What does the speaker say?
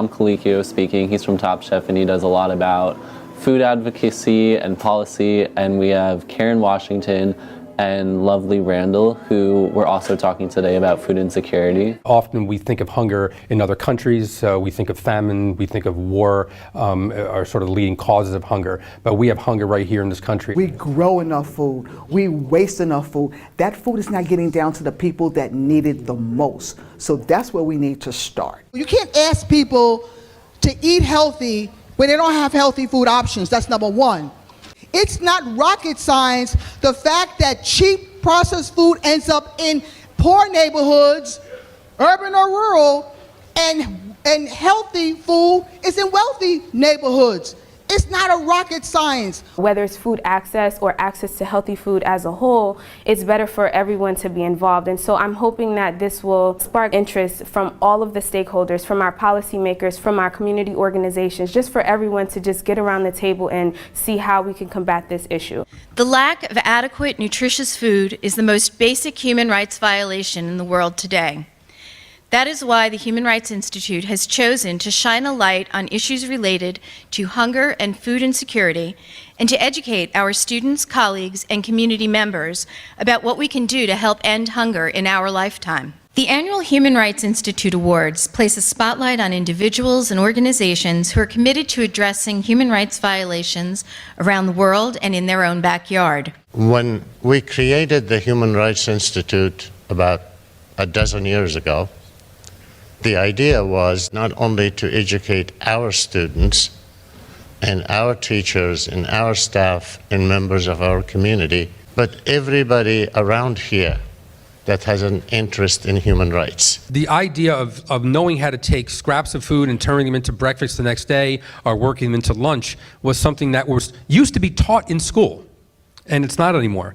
Tom Colicchio speaking. He's from Top Chef and he does a lot about food advocacy and policy. And we have Karen Washington and lovely Randall, who we're also talking today about food insecurity. Often we think of hunger in other countries, we think of famine, we think of war are sort of leading causes of hunger, but we have hunger right here in this country. We grow enough food, we waste enough food. That food is not getting down to the people that need it the most. So that's where we need to start. You can't ask people to eat healthy when they don't have healthy food options. That's number one. It's not rocket science, the fact that cheap processed food ends up in poor neighborhoods, urban or rural, and healthy food is in wealthy neighborhoods. It's not a rocket science. Whether it's food access or access to healthy food as a whole, it's better for everyone to be involved. And so I'm hoping that this will spark interest from all of the stakeholders, from our policymakers, from our community organizations, just for everyone to just get around the table and see how we can combat this issue. The lack of adequate, nutritious food is the most basic human rights violation in the world today. That is why the Human Rights Institute has chosen to shine a light on issues related to hunger and food insecurity and to educate our students, colleagues, and community members about what we can do to help end hunger in our lifetime. The annual Human Rights Institute Awards place a spotlight on individuals and organizations who are committed to addressing human rights violations around the world and in their own backyard. When we created the Human Rights Institute about a dozen years ago, the idea was not only to educate our students and our teachers and our staff and members of our community, but everybody around here that has an interest in human rights. The idea of knowing how to take scraps of food and turning them into breakfast the next day or working them into lunch was something that used to be taught in school, and it's not anymore.